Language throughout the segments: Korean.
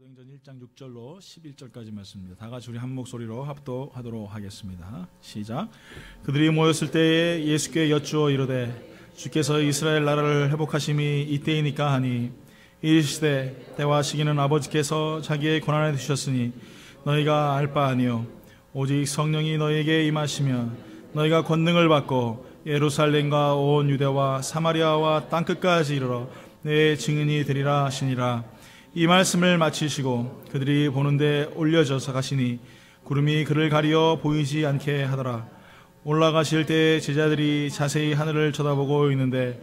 사도행전 1장 6절로 11절까지 말씀입니다. 다 같이 우리 한 목소리로 합독하도록 하겠습니다. 시작. 그들이 모였을 때에 예수께 여쭈어 이르되 주께서 이스라엘 나라를 회복하심이 이때이니까 하니 이르시되 때와 시기는 아버지께서 자기의 권한에 두셨으니 너희가 알 바 아니요 오직 성령이 너희에게 임하시면 너희가 권능을 받고 예루살렘과 온 유대와 사마리아와 땅끝까지 이르러 내 증인이 되리라 하시니라. 이 말씀을 마치시고 그들이 보는데 올려져서 가시니 구름이 그를 가리어 보이지 않게 하더라. 올라가실 때 제자들이 자세히 하늘을 쳐다보고 있는데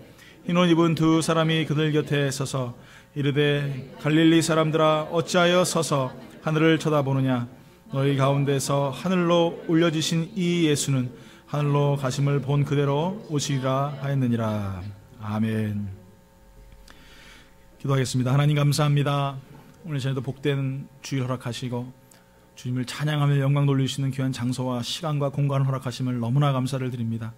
흰 옷 입은 두 사람이 그들 곁에 서서 이르되 갈릴리 사람들아 어찌하여 서서 하늘을 쳐다보느냐. 너희 가운데서 하늘로 올려지신 이 예수는 하늘로 가심을 본 그대로 오시리라 하였느니라. 아멘. 기도하겠습니다. 하나님 감사합니다. 오늘 저희도 복된 주일 허락하시고 주님을 찬양하며 영광 돌리시는 귀한 장소와 시간과 공간을 허락하심을 너무나 감사를 드립니다.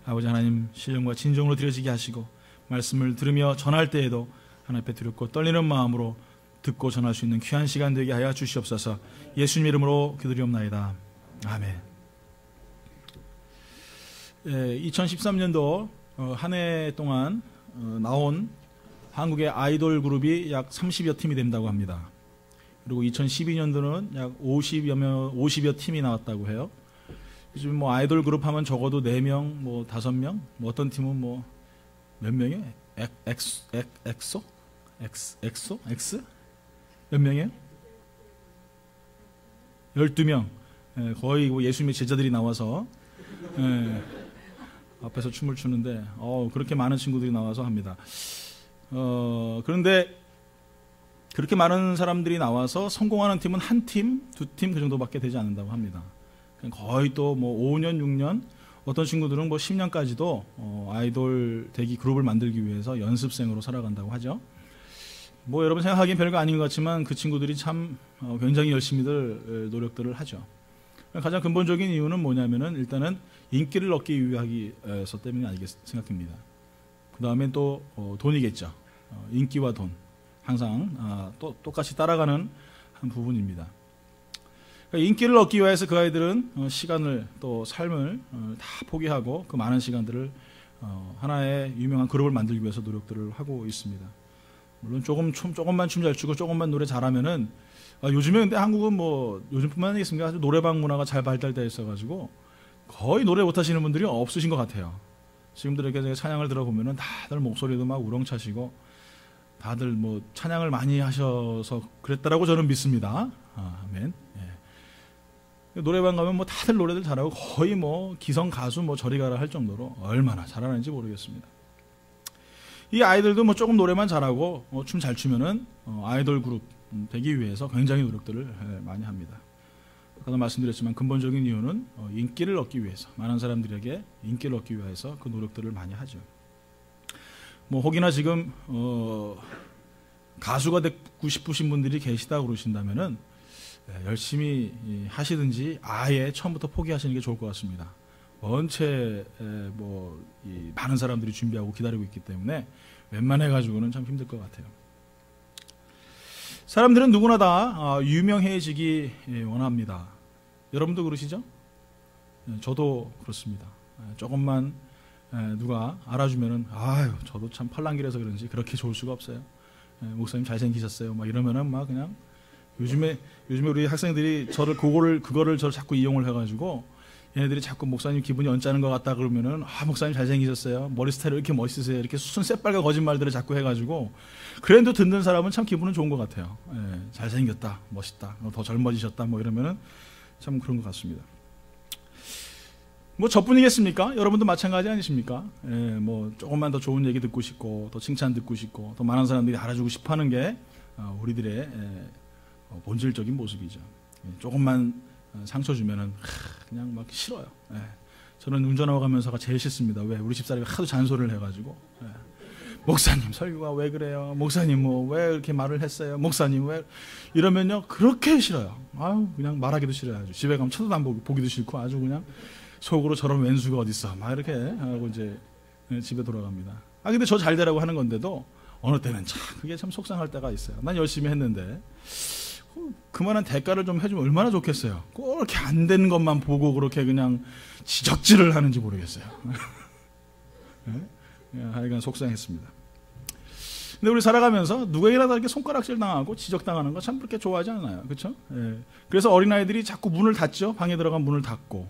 아버지 하나님 신령과 진정으로 드려지게 하시고 말씀을 들으며 전할 때에도 하나님 앞에 두렵고 떨리는 마음으로 듣고 전할 수 있는 귀한 시간 되게 하여 주시옵소서. 예수님 이름으로 기도리옵나이다. 아멘. 2013년도 한 해 동안 나온 한국의 아이돌 그룹이 약 30여 팀이 된다고 합니다. 그리고 2012년도는 약 50여 팀이 나왔다고 해요. 요즘 뭐 아이돌 그룹 하면 적어도 4명, 뭐 5명, 뭐 어떤 팀은 뭐 몇 명이에요? 엑소? 엑스? 몇 명이에요? 12명. 거의 예수님의 제자들이 나와서 앞에서 춤을 추는데 그렇게 많은 친구들이 나와서 합니다. 그런데 그렇게 많은 사람들이 나와서 성공하는 팀은 한 팀, 두 팀 그 정도밖에 되지 않는다고 합니다. 거의 또 뭐 5년, 6년, 어떤 친구들은 뭐 10년까지도 아이돌 대기 그룹을 만들기 위해서 연습생으로 살아간다고 하죠. 뭐 여러분 생각하기엔 별거 아닌 것 같지만 그 친구들이 참 굉장히 열심히들 노력들을 하죠. 가장 근본적인 이유는 뭐냐면은 일단은 인기를 얻기 위해서 때문이 아니겠 생각합니다. 그 다음엔 또 돈이겠죠. 인기와 돈 항상 또 똑같이 따라가는 한 부분입니다. 그러니까 인기를 얻기 위해서 그 아이들은 시간을 또 삶을 다 포기하고 그 많은 시간들을 하나의 유명한 그룹을 만들기 위해서 노력들을 하고 있습니다. 물론 조금만 춤 잘 추고 조금만 노래 잘하면은 요즘에 근데 한국은 뭐 요즘뿐만 아니겠습니까? 아주 노래방 문화가 잘 발달되어 있어가지고 거의 노래 못하시는 분들이 없으신 것 같아요. 지금도 이렇게 찬양을 들어보면은 다들 목소리도 막 우렁차시고 다들 뭐 찬양을 많이 하셔서 그랬다라고 저는 믿습니다. 아멘. 예. 노래방 가면 뭐 다들 노래들 잘하고 거의 뭐 기성 가수 뭐 저리 가라 할 정도로 얼마나 잘하는지 모르겠습니다. 이 아이들도 뭐 조금 노래만 잘하고 춤 잘 추면은 아이돌 그룹 되기 위해서 굉장히 노력들을 많이 합니다. 아까도 말씀드렸지만 근본적인 이유는 인기를 얻기 위해서 많은 사람들에게 인기를 얻기 위해서 그 노력들을 많이 하죠. 뭐 혹이나 지금 가수가 되고 싶으신 분들이 계시다 그러신다면은 열심히 하시든지 아예 처음부터 포기하시는 게 좋을 것 같습니다. 원체 많은 사람들이 준비하고 기다리고 있기 때문에 웬만해 가지고는 참 힘들 것 같아요. 사람들은 누구나 다 유명해지기 원합니다. 여러분도 그러시죠? 저도 그렇습니다. 조금만 누가 알아주면은 저도 참 팔랑귀라서 그런지 그렇게 좋을 수가 없어요. 목사님 잘생기셨어요. 막 이러면은 막 그냥 요즘에 우리 학생들이 그거를 저를 자꾸 이용을 해가지고 얘네들이 자꾸 목사님 기분이 언짢은 것 같다 그러면은 목사님 잘생기셨어요. 머리 스타일이 이렇게 멋있으세요. 이렇게 순 새빨간 거짓말들을 자꾸 해가지고 그래도 듣는 사람은 참 기분은 좋은 것 같아요. 잘생겼다, 멋있다, 더 젊어지셨다 뭐 이러면은 참 그런 것 같습니다. 뭐 저뿐이겠습니까? 여러분도 마찬가지 아니십니까? 뭐 조금만 더 좋은 얘기 듣고 싶고 더 칭찬 듣고 싶고 더 많은 사람들이 알아주고 싶어하는 게 우리들의 본질적인 모습이죠. 조금만 상처 주면은 그냥 막 싫어요. 저는 운전하고 가면서가 제일 싫습니다. 왜? 우리 집사람이 하도 잔소리를 해가지고 목사님 설교가 왜 그래요? 목사님 뭐 왜 이렇게 말을 했어요? 목사님 왜 이러면요 그렇게 싫어요. 그냥 말하기도 싫어요. 아주 집에 가면 쳐다도 안 보기도 싫고 아주 그냥 속으로 저런 왼수가 어딨어 막 이렇게 하고 이제 집에 돌아갑니다. 근데 저 잘 되라고 하는 건데도 어느 때는 참 그게 참 속상할 때가 있어요. 난 열심히 했는데 그만한 대가를 좀 해주면 얼마나 좋겠어요. 꼭 이렇게 안 되는 것만 보고 그렇게 그냥 지적질을 하는지 모르겠어요. 하여간 속상했습니다. 근데 우리 살아가면서 누구에게라도 이렇게 손가락질 당하고 지적당하는 거 참 그렇게 좋아하지 않아요. 그렇죠? 예. 그래서 어린아이들이 자꾸 문을 닫죠. 방에 들어가면 문을 닫고.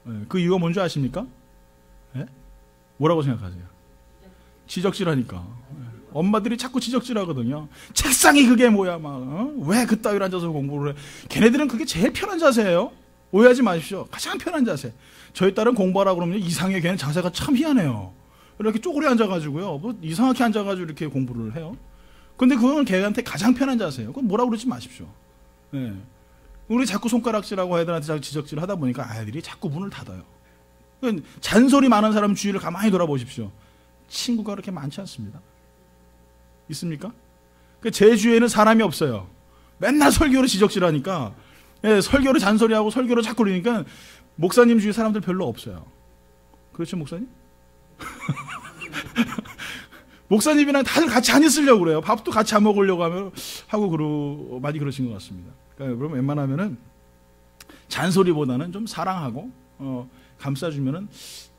예. 그 이유가 뭔지 아십니까? 예? 뭐라고 생각하세요? 지적질하니까. 예. 엄마들이 자꾸 지적질하거든요. 책상이 그게 뭐야 막 왜 그따위로 앉아서 공부를 해. 걔네들은 그게 제일 편한 자세예요. 오해하지 마십시오. 가장 편한 자세. 저희 딸은 공부하라고 그러면 이상해. 걔는 자세가 참 희한해요. 이렇게 쪼그려 앉아가지고요. 뭐 이상하게 앉아가지고 이렇게 공부를 해요. 근데 그건 걔한테 가장 편한 자세예요. 그건 뭐라고 그러지 마십시오. 네. 우리 자꾸 손가락질하고 애들한테 자꾸 지적질 하다 보니까 아이들이 자꾸 문을 닫아요. 잔소리 많은 사람 주위를 가만히 돌아보십시오. 친구가 그렇게 많지 않습니다. 있습니까? 제 주위에는 사람이 없어요. 맨날 설교를 지적질하니까 설교를 잔소리하고 설교를 자꾸 그러니까 목사님 주위 사람들 별로 없어요. 그렇죠, 목사님? 목사님이랑 다들 같이 안 있으려고 그래요. 밥도 같이 안 먹으려고 하고 많이 그러신 것 같습니다. 그러니까 여러분 웬만하면은 잔소리보다는 좀 사랑하고 감싸주면은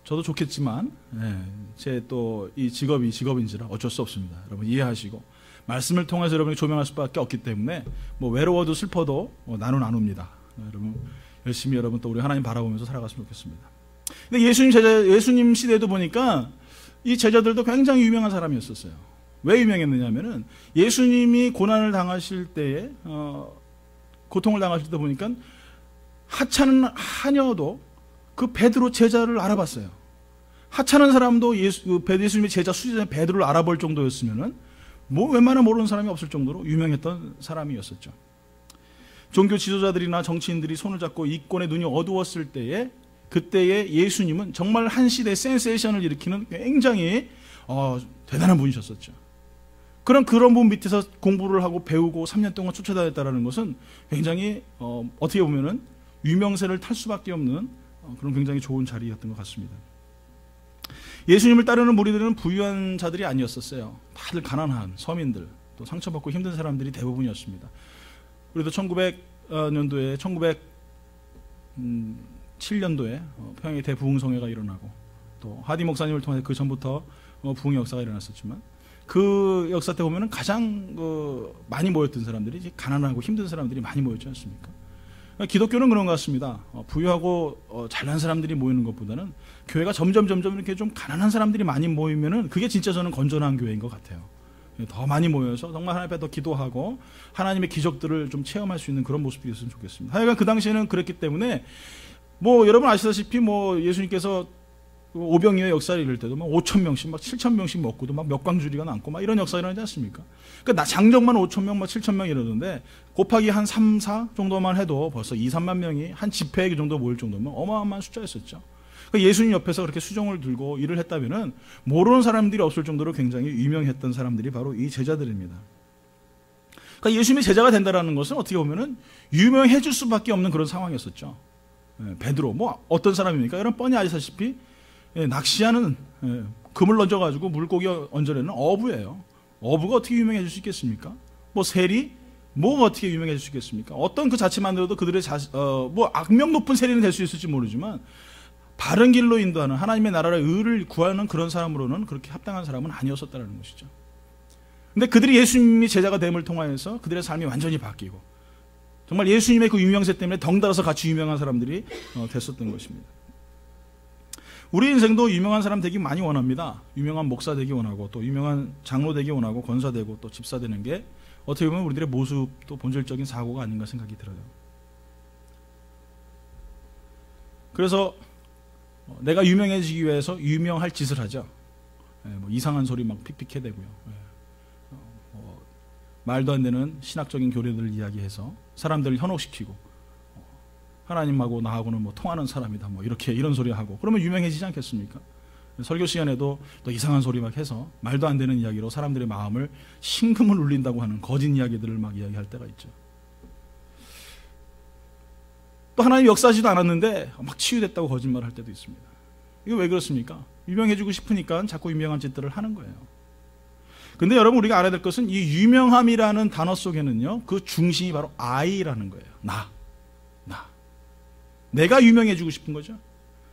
저도 좋겠지만 제 또 이 직업이 직업인지라 어쩔 수 없습니다. 여러분 이해하시고 말씀을 통해서 여러분이 조명할 수밖에 없기 때문에 뭐 외로워도 슬퍼도 나눕니다. 여러분 열심히 여러분 또 우리 하나님 바라보면서 살아갔으면 좋겠습니다. 근데 예수님 시대도 보니까 이 제자들도 굉장히 유명한 사람이었었어요. 왜 유명했느냐면은 예수님이 고난을 당하실 때에 고통을 당하실 때 보니까 하찮은 하녀도 그 베드로 제자를 알아봤어요. 하찮은 사람도 예수님의 제자 수제자 베드로를 알아볼 정도였으면은 뭐 웬만한 모르는 사람이 없을 정도로 유명했던 사람이었었죠. 종교 지도자들이나 정치인들이 손을 잡고 이권의 눈이 어두웠을 때에 그때의 예수님은 정말 한 시대의 센세이션을 일으키는 굉장히 대단한 분이셨었죠. 그런 분 밑에서 공부를 하고 배우고 3년 동안 쫓아다녔다는 것은 굉장히 어떻게 보면은 유명세를 탈 수밖에 없는 그런 굉장히 좋은 자리였던 것 같습니다. 예수님을 따르는 무리들은 부유한 자들이 아니었었어요. 다들 가난한 서민들, 또 상처받고 힘든 사람들이 대부분이었습니다. 우리도 1900년도에 1907년도에 평양에 대부흥성회가 일어나고 또 하디 목사님을 통해 그 전부터 부흥의 역사가 일어났었지만 그 역사 때 보면은 가장 많이 모였던 사람들이 이제 가난하고 힘든 사람들이 많이 모였지 않습니까? 기독교는 그런 것 같습니다. 부유하고 잘난 사람들이 모이는 것보다는 교회가 점점 이렇게 좀 가난한 사람들이 많이 모이면은 그게 진짜 저는 건전한 교회인 것 같아요. 더 많이 모여서 정말 하나님 앞에 더 기도하고 하나님의 기적들을 좀 체험할 수 있는 그런 모습이 있으면 좋겠습니다. 하여간 그 당시에는 그랬기 때문에 뭐 여러분 아시다시피 뭐 예수님께서 오병이어의 역사를 이룰 때도 막 5,000명씩 막 7,000명씩 먹고도 막 몇광주리가 남고 막 이런 역사가 일어나지 않습니까? 그러니까 장정만 5,000명 막 7,000명 이러는데 곱하기 한 3, 4 정도만 해도 벌써 2, 3만 명이 한 집회에 그 정도 모일 정도면 어마어마한 숫자였었죠. 그러니까 예수님 옆에서 그렇게 수종을 들고 일을 했다면은 모르는 사람들이 없을 정도로 굉장히 유명했던 사람들이 바로 이 제자들입니다. 그러니까 예수님의 제자가 된다라는 것은 어떻게 보면은 유명해질 수밖에 없는 그런 상황이었었죠. 베드로 뭐 어떤 사람입니까? 여러분 뻔히 아시다시피 낚시하는 금을 던져가지고 물고기 얹어내는 어부예요. 어부가 어떻게 유명해질 수 있겠습니까? 뭐 세리 뭐가 어떻게 유명해질 수 있겠습니까? 어떤 그 자체만으로도 그들의 뭐 악명 높은 세리는 될 수 있을지 모르지만 바른 길로 인도하는 하나님의 나라의 의를 구하는 그런 사람으로는 그렇게 합당한 사람은 아니었었다는 것이죠. 근데 그들이 예수님이 제자가 됨을 통하여서 그들의 삶이 완전히 바뀌고 정말 예수님의 그 유명세 때문에 덩달아서 같이 유명한 사람들이 됐었던 것입니다. 우리 인생도 유명한 사람 되기 많이 원합니다. 유명한 목사 되기 원하고 또 유명한 장로 되기 원하고 권사 되고 또 집사 되는 게 어떻게 보면 우리들의 모습 또 본질적인 사고가 아닌가 생각이 들어요. 그래서 내가 유명해지기 위해서 유명할 짓을 하죠. 뭐 이상한 소리 막 픽픽해대고요. 말도 안 되는 신학적인 교리들을 이야기해서 사람들을 현혹시키고 하나님하고 나하고는 뭐 통하는 사람이다 뭐 이런 소리 하고 그러면 유명해지지 않겠습니까? 설교 시간에도 또 이상한 소리 막 해서 말도 안 되는 이야기로 사람들의 마음을 심금을 울린다고 하는 거짓 이야기들을 막 이야기할 때가 있죠. 또 하나님 역사하지도 않았는데 막 치유됐다고 거짓말할 때도 있습니다. 이거 왜 그렇습니까? 유명해지고 싶으니까 자꾸 유명한 짓들을 하는 거예요. 근데 여러분 우리가 알아야 될 것은 이 유명함이라는 단어 속에는요, 그 중심이 바로 I라는 거예요. 나. 내가 유명해지고 싶은 거죠.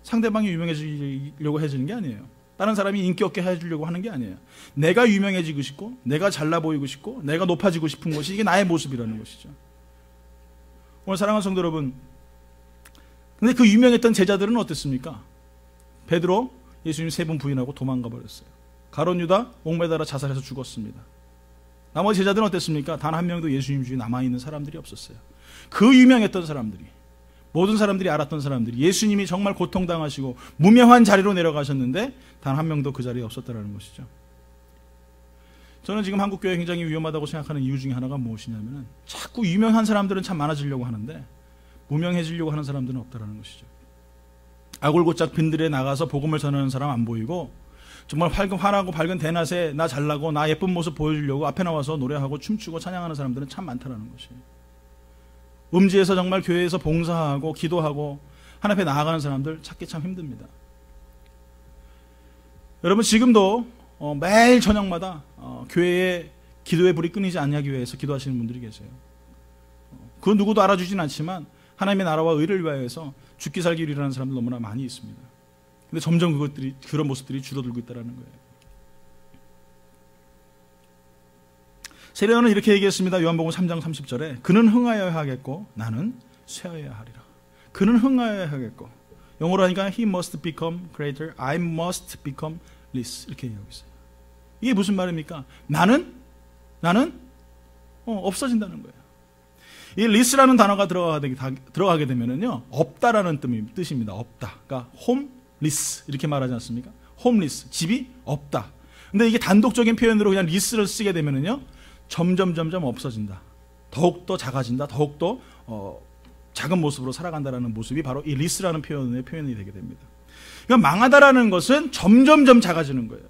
상대방이 유명해지려고 해주는 게 아니에요. 다른 사람이 인기 없게 해주려고 하는 게 아니에요. 내가 유명해지고 싶고, 내가 잘나 보이고 싶고, 내가 높아지고 싶은 것이 이게 나의 모습이라는 것이죠. 오늘 사랑하는 성도 여러분, 근데 그 유명했던 제자들은 어땠습니까? 베드로, 예수님 3번 부인하고 도망가 버렸어요. 가룟 유다 목매달아 자살해서 죽었습니다. 나머지 제자들은 어땠습니까? 단 한 명도 예수님 주위에 남아있는 사람들이 없었어요. 그 유명했던 사람들이, 모든 사람들이 알았던 사람들이 예수님이 정말 고통당하시고 무명한 자리로 내려가셨는데 단 한 명도 그 자리에 없었다는 것이죠. 저는 지금 한국교회 굉장히 위험하다고 생각하는 이유 중에 하나가 무엇이냐면, 자꾸 유명한 사람들은 참 많아지려고 하는데 무명해지려고 하는 사람들은 없다는 것이죠. 아골고짝 빈들에 나가서 복음을 전하는 사람 안 보이고, 정말 환하고 밝은 대낮에 나 잘나고 나 예쁜 모습 보여주려고 앞에 나와서 노래하고 춤추고 찬양하는 사람들은 참 많다는 것이에요. 음지에서 정말 교회에서 봉사하고 기도하고 하나님 앞에 나아가는 사람들 찾기 참 힘듭니다. 여러분 지금도 매일 저녁마다 교회에 기도의 불이 끊이지 않기 위해서 기도하시는 분들이 계세요. 그 누구도 알아주진 않지만 하나님의 나라와 의를 위하여서 죽기 살기 위하는 사람들 너무나 많이 있습니다. 근데 점점 그런 모습들이 줄어들고 있다는 거예요. 세례요한은 이렇게 얘기했습니다. 요한복음 3장 30절에 그는 흥하여야 하겠고 나는 쇠하여야 하리라. 그는 흥하여야 하겠고, 영어로 하니까 he must become greater, I must become less, 이렇게 얘기하고 있어요. 이게 무슨 말입니까? 나는 없어진다는 거예요. 이 less라는 단어가 들어가게 되면은요, 없다라는 뜻입니다. 없다. 그러니까 homeless 이렇게 말하지 않습니까? homeless, 집이 없다. 근데 이게 단독적인 표현으로 그냥 less를 쓰게 되면은요, 점점 없어진다. 더욱더 작아진다. 더욱더 작은 모습으로 살아간다라는 모습이 바로 이 less라는 표현이 되게 됩니다. 그러니까 망하다라는 것은 점점 작아지는 거예요.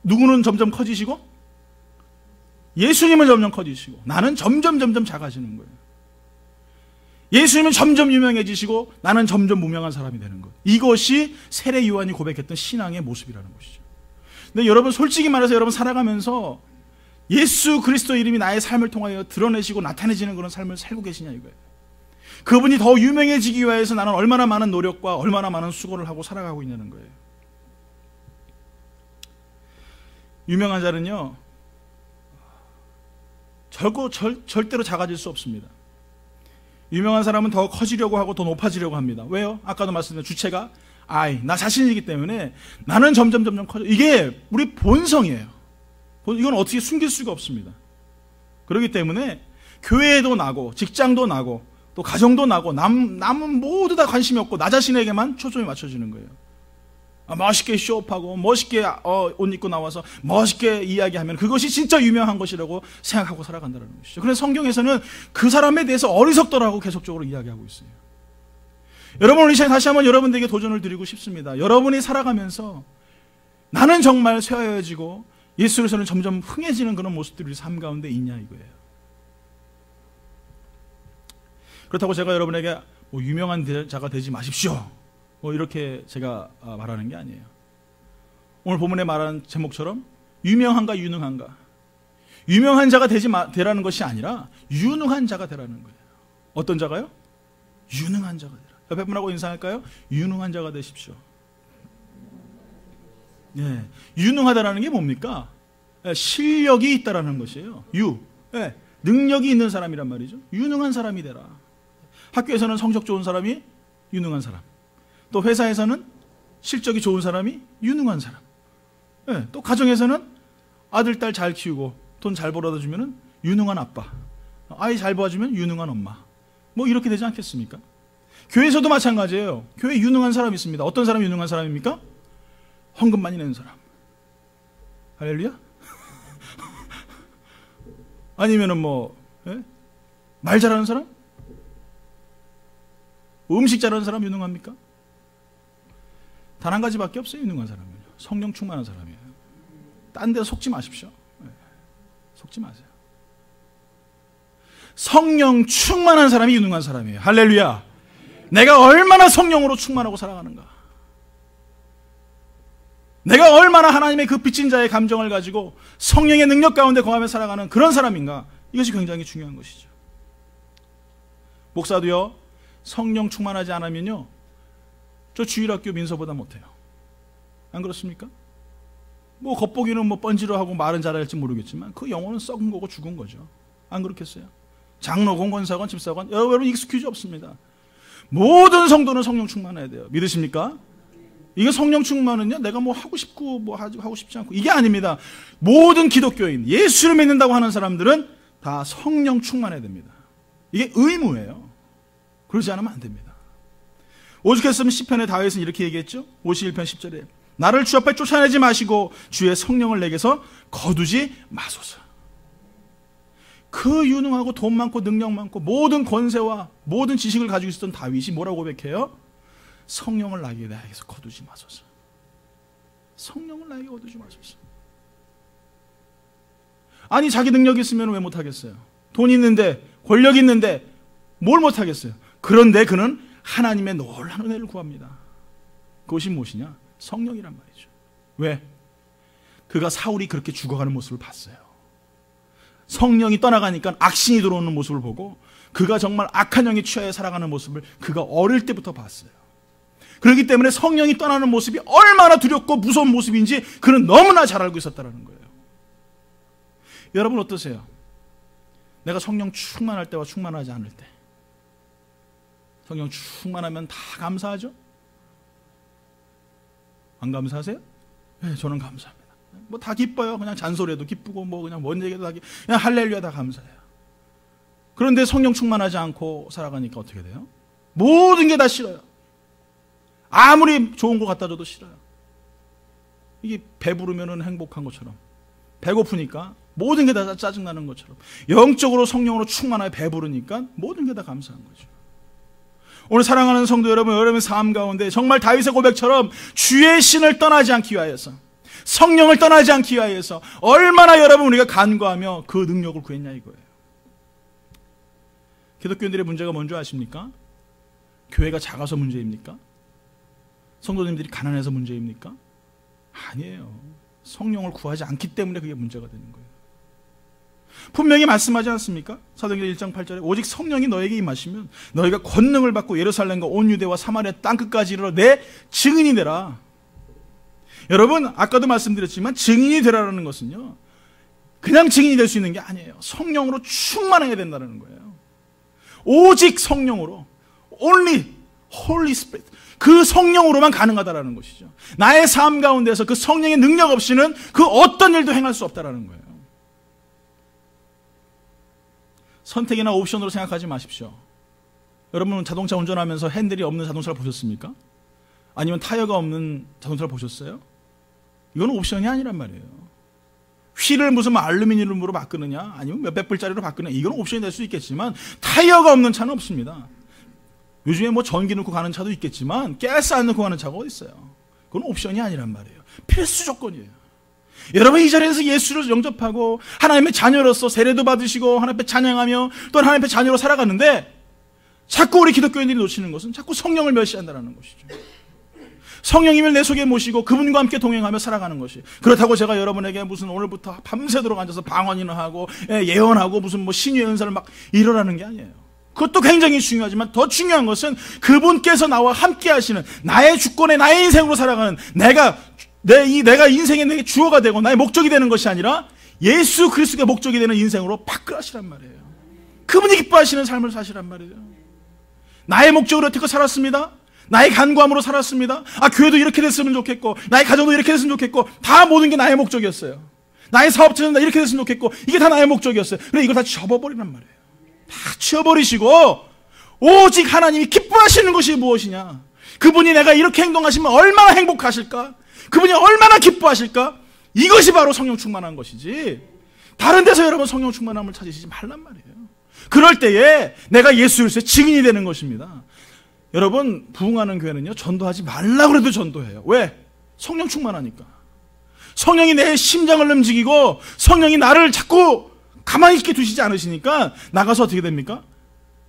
누구는 점점 커지시고, 예수님은 점점 커지시고, 나는 점점 작아지는 거예요. 예수님은 점점 유명해지시고, 나는 점점 무명한 사람이 되는 것. 이것이 세례 요한이 고백했던 신앙의 모습이라는 것이죠. 근데 여러분 솔직히 말해서 여러분 살아가면서 예수 그리스도 이름이 나의 삶을 통하여 드러내시고 나타내지는 그런 삶을 살고 계시냐 이거예요. 그분이 더 유명해지기 위해서 나는 얼마나 많은 노력과 얼마나 많은 수고를 하고 살아가고 있냐는 거예요. 유명한 자는요, 절대로 작아질 수 없습니다. 유명한 사람은 더 커지려고 하고 더 높아지려고 합니다. 왜요? 아까도 말씀드린 주체가 나 자신이기 때문에 나는 점점 커져. 이게 우리 본성이에요. 이건 어떻게 숨길 수가 없습니다. 그렇기 때문에 교회도 나고 직장도 나고 또 가정도 나고 남은 모두 다 관심이 없고 나 자신에게만 초점이 맞춰지는 거예요. 멋있게 쇼업하고 멋있게 옷 입고 나와서 멋있게 이야기하면 그것이 진짜 유명한 것이라고 생각하고 살아간다는 것이죠. 그래서 성경에서는 그 사람에 대해서 어리석더라고 계속적으로 이야기하고 있어요. 여러분 오늘 이 시간에 다시 한번 여러분들에게 도전을 드리고 싶습니다. 여러분이 살아가면서 나는 정말 쇠하여지고 예수로서는 점점 흥해지는 그런 모습들이 우리 삶 가운데 있냐 이거예요. 그렇다고 제가 여러분에게 유명한 자가 되지 마십시오, 이렇게 제가 말하는 게 아니에요. 오늘 본문에 말하는 제목처럼 유명한가 유능한가, 유명한 자가 되라는 것이 아니라 유능한 자가 되라는 거예요. 어떤 자가요? 유능한 자가 되라. 옆에 분하고 인사할까요? 유능한 자가 되십시오. 네, 유능하다라는 게 뭡니까? 실력이 있다라는 것이에요. 능력이 있는 사람이란 말이죠. 유능한 사람이 되라. 학교에서는 성적 좋은 사람이 유능한 사람, 또 회사에서는 실적이 좋은 사람이 유능한 사람, 또 가정에서는 아들, 딸 잘 키우고 돈 잘 벌어다 주면 유능한 아빠, 아이 잘 봐주면 유능한 엄마, 이렇게 되지 않겠습니까? 교회에서도 마찬가지예요. 교회에 유능한 사람이 있습니다. 어떤 사람이 유능한 사람입니까? 헌금 많이 내는 사람. 할렐루야? 아니면은 말 잘하는 사람? 음식 잘하는 사람 유능합니까? 단 한 가지밖에 없어요. 유능한 사람은요, 성령 충만한 사람이에요. 딴 데 속지 마십시오. 속지 마세요. 성령 충만한 사람이 유능한 사람이에요. 할렐루야. 내가 얼마나 성령으로 충만하고 살아가는가. 내가 얼마나 하나님의 그 빚진 자의 감정을 가지고 성령의 능력 가운데 거하며 살아가는 그런 사람인가? 이것이 굉장히 중요한 것이죠. 목사도요, 성령 충만하지 않으면요, 저 주일학교 민서보다 못해요. 안 그렇습니까? 뭐 겉보기는 뭐 뻔지르하고 말은 잘할지 모르겠지만 그 영혼은 썩은 거고 죽은 거죠. 안 그렇겠어요? 장로건 권사건 집사건 여러분 익스큐즈 없습니다. 모든 성도는 성령 충만해야 돼요. 믿으십니까? 이게 성령 충만은요, 내가 뭐 하고 싶고 뭐 하고 싶지 않고 이게 아닙니다. 모든 기독교인, 예수를 믿는다고 하는 사람들은 다 성령 충만해야 됩니다. 이게 의무예요. 그러지 않으면 안 됩니다. 오죽했으면 시편의 다윗은 이렇게 얘기했죠. 51편 10절에 나를 주 앞에 쫓아내지 마시고 주의 성령을 내게서 거두지 마소서. 그 유능하고 돈 많고 능력 많고 모든 권세와 모든 지식을 가지고 있었던 다윗이 뭐라고 고백해요? 성령을 나에게서 거두지 마소서. 성령을 나에게 거두지 마소서. 아니 자기 능력이 있으면 왜 못하겠어요? 돈 있는데 권력 있는데 뭘 못하겠어요? 그런데 그는 하나님의 놀라운 은혜를 구합니다. 그것이 무엇이냐? 성령이란 말이죠. 왜? 그가 사울이 그렇게 죽어가는 모습을 봤어요. 성령이 떠나가니까 악신이 들어오는 모습을 보고 그가 정말 악한 영에 취하여 살아가는 모습을 그가 어릴 때부터 봤어요. 그렇기 때문에 성령이 떠나는 모습이 얼마나 두렵고 무서운 모습인지 그는 너무나 잘 알고 있었다는 거예요. 여러분 어떠세요? 내가 성령 충만할 때와 충만하지 않을 때, 성령 충만하면 다 감사하죠? 안 감사하세요? 네, 저는 감사합니다. 뭐 다 기뻐요. 그냥 잔소리해도 기쁘고 뭐 그냥 뭔 얘기도 다 그냥 할렐루야 다 감사해요. 그런데 성령 충만하지 않고 살아가니까 어떻게 돼요? 모든 게 다 싫어요. 아무리 좋은 거 갖다 줘도 싫어요. 이게 배부르면 행복한 것처럼, 배고프니까 모든 게 다 짜증나는 것처럼, 영적으로 성령으로 충만하여 배부르니까 모든 게 다 감사한 거죠. 오늘 사랑하는 성도 여러분, 여러분의 삶 가운데 정말 다윗의 고백처럼 주의 신을 떠나지 않기 위하여서, 성령을 떠나지 않기 위하여서 얼마나 여러분 우리가 간구하며 그 능력을 구했냐 이거예요. 기독교인들의 문제가 뭔지 아십니까? 교회가 작아서 문제입니까? 성도님들이 가난해서 문제입니까? 아니에요. 성령을 구하지 않기 때문에 그게 문제가 되는 거예요. 분명히 말씀하지 않습니까? 사도행전 1장 8절에 오직 성령이 너에게 임하시면 너희가 권능을 받고 예루살렘과 온 유대와 사마리아 땅끝까지 이르러 내 증인이 되라. 여러분 아까도 말씀드렸지만 증인이 되라는 것은요, 그냥 증인이 될 수 있는 게 아니에요. 성령으로 충만해야 된다는 거예요. 오직 성령으로, only Holy Spirit, 그 성령으로만 가능하다라는 것이죠. 나의 삶 가운데서 그 성령의 능력 없이는 그 어떤 일도 행할 수 없다라는 거예요. 선택이나 옵션으로 생각하지 마십시오. 여러분 자동차 운전하면서 핸들이 없는 자동차를 보셨습니까? 아니면 타이어가 없는 자동차를 보셨어요? 이건 옵션이 아니란 말이에요. 휠을 무슨 알루미늄으로 바꾸느냐, 아니면 몇백 불짜리로 바꾸느냐, 이건 옵션이 될 수 있겠지만 타이어가 없는 차는 없습니다. 요즘에 뭐 전기 넣고 가는 차도 있겠지만 가스 안 넣고 가는 차가 어디 있어요? 그건 옵션이 아니란 말이에요. 필수 조건이에요. 여러분 이 자리에서 예수를 영접하고 하나님의 자녀로서 세례도 받으시고 하나님 앞에 찬양하며 또 하나님 앞에 자녀로 살아갔는데, 자꾸 우리 기독교인들이 놓치는 것은 자꾸 성령을 멸시한다는 것이죠. 성령님을 내 속에 모시고 그분과 함께 동행하며 살아가는 것이, 그렇다고 제가 여러분에게 무슨 오늘부터 밤새도록 앉아서 방언이나 하고 예언하고 무슨 뭐 신유의 은사를 막 이러라는 게 아니에요. 그것도 굉장히 중요하지만 더 중요한 것은 그분께서 나와 함께 하시는, 나의 주권에 나의 인생으로 살아가는, 내가 인생의 내게 주어가 되고 나의 목적이 되는 것이 아니라 예수 그리스도의 목적이 되는 인생으로 바꾸시란 말이에요. 그분이 기뻐하시는 삶을 사시란 말이에요. 나의 목적으로 어떻게 살았습니다. 나의 간구함으로 살았습니다. 교회도 이렇게 됐으면 좋겠고, 나의 가정도 이렇게 됐으면 좋겠고, 다 모든 게 나의 목적이었어요. 나의 사업체는 이렇게 됐으면 좋겠고, 이게 다 나의 목적이었어요. 그래 이걸 다 접어버리란 말이에요. 다 치워버리시고 오직 하나님이 기뻐하시는 것이 무엇이냐, 그분이 내가 이렇게 행동하시면 얼마나 행복하실까, 그분이 얼마나 기뻐하실까, 이것이 바로 성령 충만한 것이지, 다른 데서 여러분 성령 충만함을 찾으시지 말란 말이에요. 그럴 때에 내가 예수 그리스도의 증인이 되는 것입니다. 여러분 부흥하는 교회는요, 전도하지 말라고 해도 전도해요. 왜? 성령 충만하니까. 성령이 내 심장을 움직이고 성령이 나를 자꾸 가만히 있게 두시지 않으시니까 나가서 어떻게 됩니까?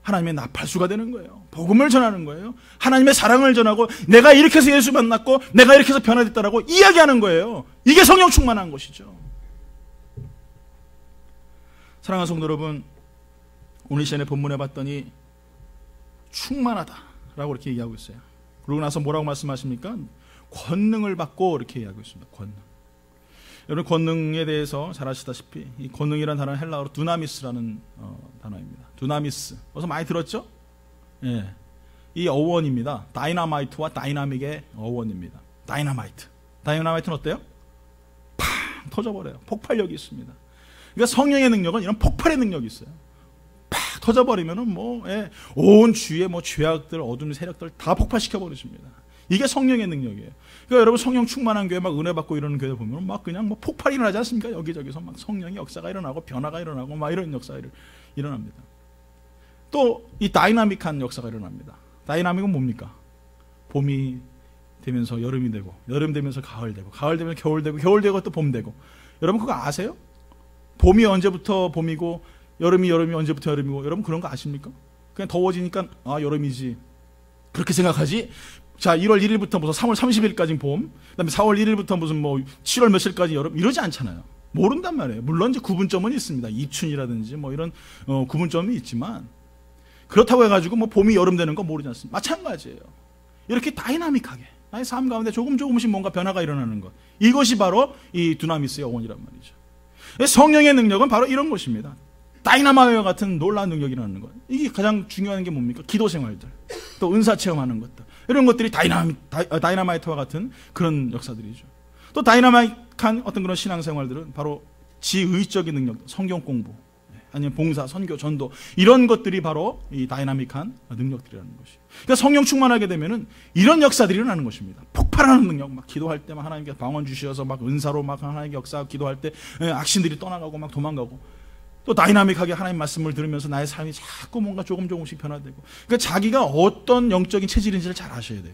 하나님의 나팔수가 되는 거예요. 복음을 전하는 거예요. 하나님의 사랑을 전하고 내가 이렇게 해서 예수 만났고 내가 이렇게 해서 변화됐다라고 이야기하는 거예요. 이게 성령 충만한 것이죠. 사랑하는 성도 여러분, 오늘 시간에 본문에 봤더니 충만하다라고 이렇게 얘기하고 있어요. 그러고 나서 뭐라고 말씀하십니까? 권능을 받고 이렇게 얘기하고 있습니다. 권능. 여러분, 권능에 대해서 잘 아시다시피 이 권능이라는 단어는 헬라어로 두나미스라는 단어입니다. 두나미스. 어서 많이 들었죠? 예. 이 어원입니다. 다이나마이트와 다이나믹의 어원입니다. 다이나마이트. 다이나마이트는 어때요? 팡 터져버려요. 폭발력이 있습니다. 그러니까 성령의 능력은 이런 폭발의 능력이 있어요. 팍 터져버리면은 온 주위의 죄악들, 어둠 세력들 다 폭발시켜 버리십니다. 이게 성령의 능력이에요. 그러니까 여러분, 성령 충만한 교회 막 은혜 받고 이러는 교회 보면 막 그냥 폭발이 일어나지 않습니까? 여기저기서 막 성령의 역사가 일어나고 변화가 일어나고 막 이런 역사가 일어납니다. 또 이 다이나믹한 역사가 일어납니다. 다이나믹은 뭡니까? 봄이 되면서 여름이 되고, 여름 되면서 가을 되고, 가을 되면 겨울 되고, 겨울 되고 또 봄 되고. 여러분 그거 아세요? 봄이 언제부터 봄이고 여름이 언제부터 여름이고, 여러분 그런 거 아십니까? 그냥 더워지니까 여름이지 그렇게 생각하지. 자, 1월 1일부터 무슨 3월 30일까지 봄, 그다음에 4월 1일부터 무슨 7월 며칠까지 여름, 이러지 않잖아요. 모른단 말이에요. 물론 이제 구분점은 있습니다. 입춘이라든지 이런 구분점이 있지만, 그렇다고 해가지고 봄이 여름 되는 거 모르지 않습니까? 마찬가지예요. 이렇게 다이나믹하게 나의 삶 가운데 조금씩 뭔가 변화가 일어나는 것, 이것이 바로 이 두나미스의 어원이란 말이죠. 성령의 능력은 바로 이런 것입니다. 다이나마이트와 같은 놀라운 능력이라는 것. 이게 가장 중요한 게 뭡니까? 기도 생활들, 또 은사 체험하는 것들, 이런 것들이 다이나마이트와 같은 그런 역사들이죠. 또 다이나마이트한 어떤 그런 신앙생활들은 바로 지의적인 능력, 성경 공부, 아니면 봉사, 선교, 전도, 이런 것들이 바로 이 다이나믹한 능력들이라는 것이에요. 그러니까 성령 충만하게 되면은 이런 역사들이 일어나는 것입니다. 폭발하는 능력, 막 기도할 때만 하나님께 방언 주셔서 막 은사로 막 하나님께 역사, 기도할 때 악신들이 떠나가고 막 도망가고, 또 다이나믹하게 하나님 말씀을 들으면서 나의 삶이 자꾸 뭔가 조금씩 변화되고. 그러니까 자기가 어떤 영적인 체질인지를 잘 아셔야 돼요.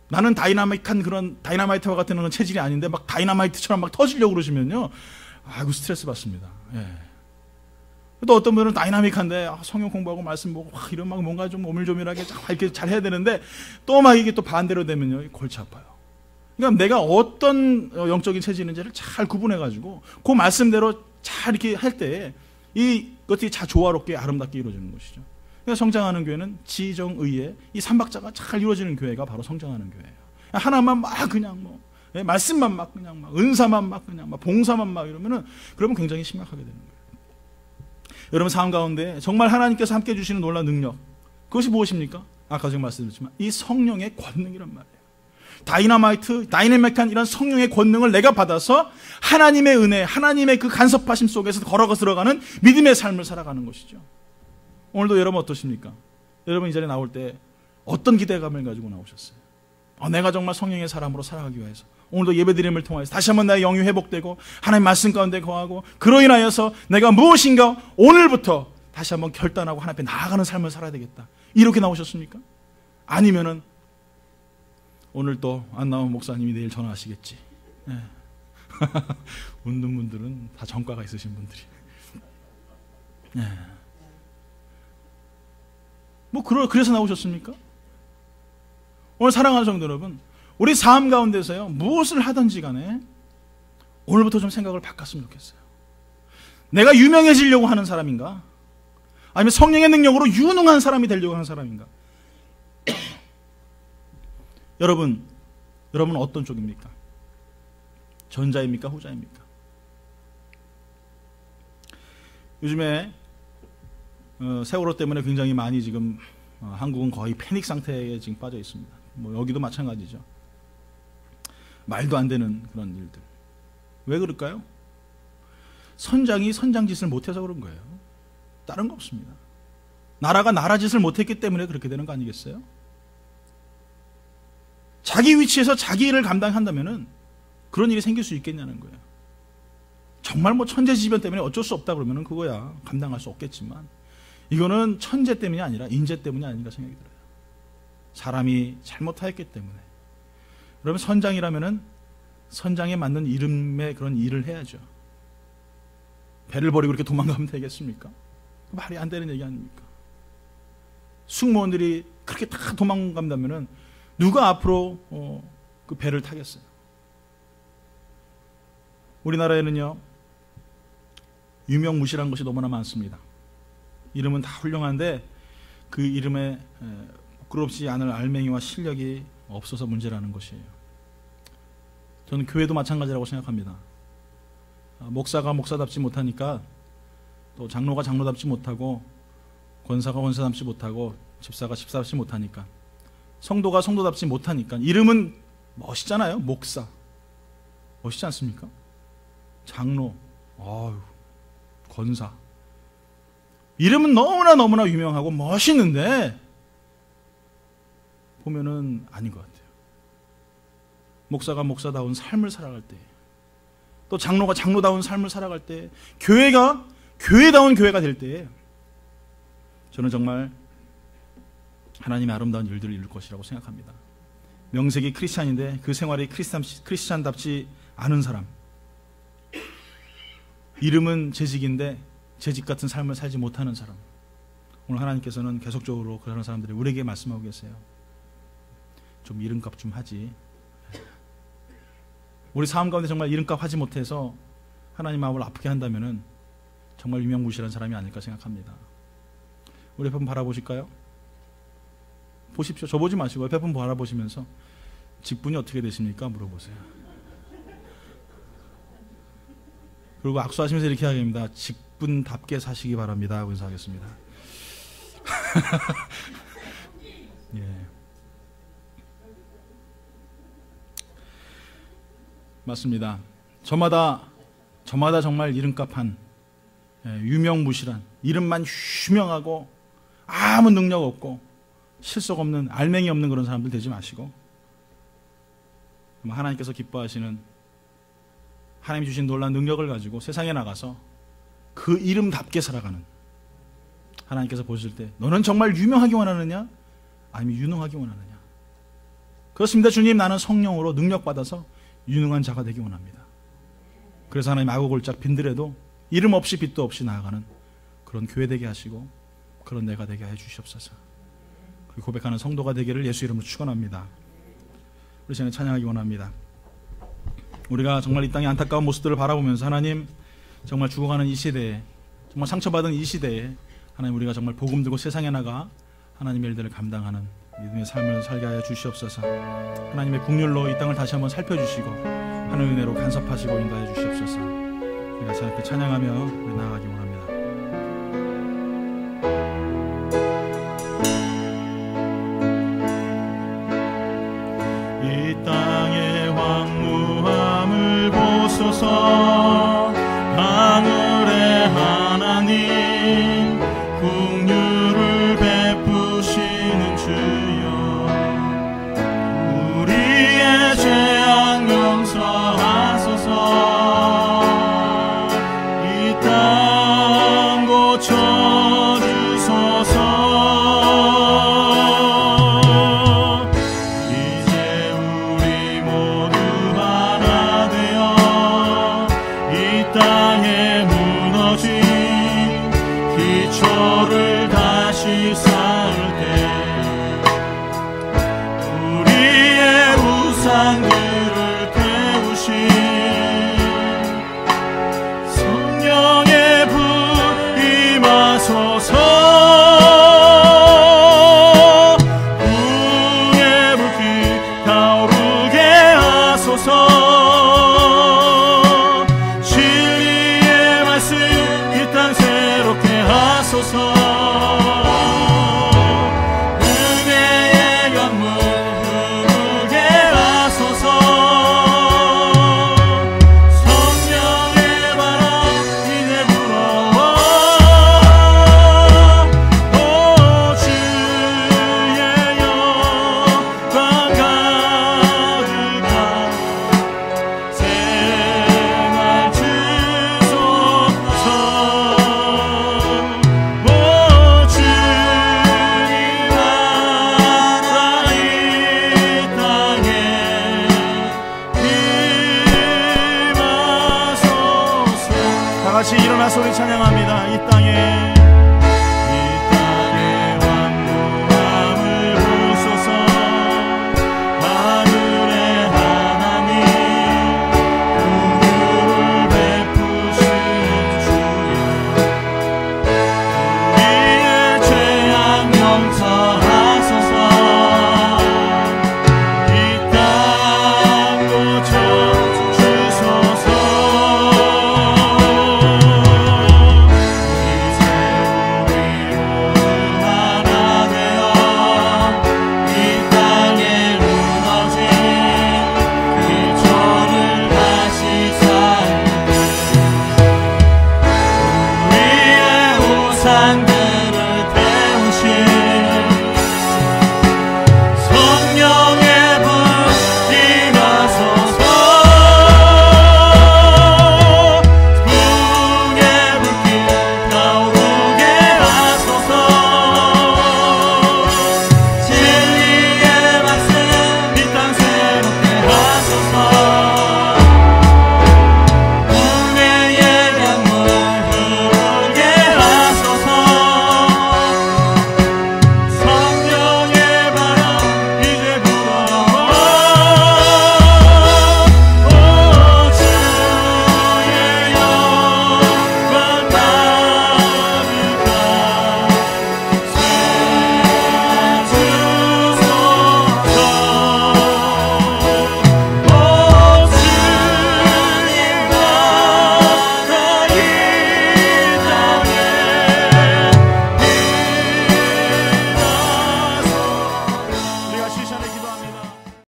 나는 다이나믹한 그런 다이나마이트와 같은 그런 체질이 아닌데 막 다이나마이트처럼 막 터지려고 그러시면요, 아이고 스트레스 받습니다. 예. 또 어떤 분은 다이나믹한데 성경 공부하고 말씀 보고 이런 막 뭔가 좀 오밀조밀하게 이렇게 잘 해야 되는데 또 막 이게 또 반대로 되면요, 골치 아파요. 그러니까 내가 어떤 영적인 체질인지를 잘 구분해가지고 그 말씀대로 잘 이렇게 할 때 이것들이 잘 조화롭게 아름답게 이루어지는 것이죠. 그러니까 성장하는 교회는 지정의의 이 삼박자가 잘 이루어지는 교회가 바로 성장하는 교회예요. 하나만 막 그냥 말씀만 막 그냥 막 은사만 막 그냥 막 봉사만 막 이러면은, 그러면 굉장히 심각하게 되는 거예요. 여러분 삶 가운데 정말 하나님께서 함께 해주시는 놀라운 능력, 그것이 무엇입니까? 아까 제가 말씀드렸지만 이 성령의 권능이란 말이에요. 다이나믹한 이런 성령의 권능을 내가 받아서 하나님의 은혜, 하나님의 그 간섭하심 속에서 걸어가 들어가는 믿음의 삶을 살아가는 것이죠. 오늘도 여러분 어떠십니까? 여러분 이 자리에 나올 때 어떤 기대감을 가지고 나오셨어요? 내가 정말 성령의 사람으로 살아가기 위해서 오늘도 예배드림을 통해서 다시 한번 나의 영이 회복되고 하나님 말씀 가운데 거하고, 그로 인하여서 내가 무엇인가 오늘부터 다시 한번 결단하고 하나님 앞에 나아가는 삶을 살아야 되겠다, 이렇게 나오셨습니까? 아니면은 오늘 또 안 나온 목사님이 내일 전화하시겠지. 네. 웃는 분들은 다 전과가 있으신 분들이. 네. 그래서 나오셨습니까? 오늘 사랑하는 성도 여러분, 우리 삶 가운데서요, 무엇을 하든지 간에 오늘부터 좀 생각을 바꿨으면 좋겠어요. 내가 유명해지려고 하는 사람인가? 아니면 성령의 능력으로 유능한 사람이 되려고 하는 사람인가? 여러분은 어떤 쪽입니까? 전자입니까? 후자입니까? 요즘에 세월호 때문에 굉장히 많이 지금 한국은 거의 패닉 상태에 지금 빠져 있습니다. 여기도 마찬가지죠. 말도 안 되는 그런 일들. 왜 그럴까요? 선장이 선장짓을 못해서 그런 거예요. 다른 거 없습니다. 나라가 나라짓을 못했기 때문에 그렇게 되는 거 아니겠어요? 자기 위치에서 자기 일을 감당한다면은 그런 일이 생길 수 있겠냐는 거예요. 정말 천재지변 때문에 어쩔 수 없다 그러면은 그거야 감당할 수 없겠지만, 이거는 천재 때문이 아니라 인재 때문이 아닌가 생각이 들어요. 사람이 잘못하였기 때문에. 여러분, 선장이라면은 선장에 맞는 이름의 그런 일을 해야죠. 배를 버리고 이렇게 도망가면 되겠습니까? 말이 안 되는 얘기 아닙니까? 승무원들이 그렇게 다 도망간다면은 누가 앞으로 그 배를 타겠어요? 우리나라에는요, 유명무실한 것이 너무나 많습니다. 이름은 다 훌륭한데 그 이름에 부끄럽지 않을 알맹이와 실력이 없어서 문제라는 것이에요. 저는 교회도 마찬가지라고 생각합니다. 목사가 목사답지 못하니까 또 장로가 장로답지 못하고 권사가 권사답지 못하고 집사가 집사답지 못하니까 성도가 성도답지 못하니까 이름은 멋있잖아요. 목사 멋있지 않습니까? 장로, 권사 이름은 너무나 유명하고 멋있는데 보면은 아닌 것 같아요. 목사가 목사다운 삶을 살아갈 때, 또 장로가 장로다운 삶을 살아갈 때, 교회가 교회다운 교회가 될 때 저는 정말 하나님의 아름다운 일들을 이룰 것이라고 생각합니다. 명색이 크리스찬인데 그 생활이 크리스찬답지 않은 사람, 이름은 재직인데 재직 같은 삶을 살지 못하는 사람, 오늘 하나님께서는 계속적으로 그런 사람들이 우리에게 말씀하고 계세요. 좀 이름값 좀 하지. 우리 삶 가운데 정말 이름값 하지 못해서 하나님 마음을 아프게 한다면은 정말 유명무실한 사람이 아닐까 생각합니다. 우리 옆에 분 바라보실까요? 보십시오. 저 보지 마시고 옆에 분 바라보시면서 직분이 어떻게 되십니까? 물어보세요. 그리고 악수하시면서 이렇게 해야 됩니다. 직분답게 사시기 바랍니다 하고 인사하겠습니다. 예. 맞습니다. 저마다 정말 이름값한, 유명무실한, 이름만 유명하고 아무 능력 없고 실속 없는, 알맹이 없는 그런 사람들 되지 마시고 하나님께서 기뻐하시는 하나님 주신 놀라운 능력을 가지고 세상에 나가서 그 이름답게 살아가는, 하나님께서 보실 때 너는 정말 유명하기 원하느냐 아니면 유능하기 원하느냐? 그렇습니다. 주님, 나는 성령으로 능력받아서 유능한 자가 되기 원합니다. 그래서 하나님 아고골짝 빈들에도 이름 없이 빛도 없이 나아가는 그런 교회 되게 하시고 그런 내가 되게 해 주시옵소서. 그 고백하는 성도가 되기를 예수 이름으로 축원합니다. 우리 시간에 찬양하기 원합니다. 우리가 정말 이 땅의 안타까운 모습들을 바라보면서 하나님, 정말 죽어가는 이 시대에, 정말 상처받은 이 시대에 하나님, 우리가 정말 복음 들고 세상에 나가 하나님의 일들을 감당하는 믿음의 삶을 살게 하여 주시옵소서. 하나님의 국률로 이 땅을 다시 한번 살펴주시고 하늘의 은혜로 간섭하시고 인도하여 주시옵소서. 우리가 이렇게 찬양하며 우리 나아가기 원합니다. 이 땅의 황무함을 보소서. 하늘의 하나님, 국률을 베푸시는 주,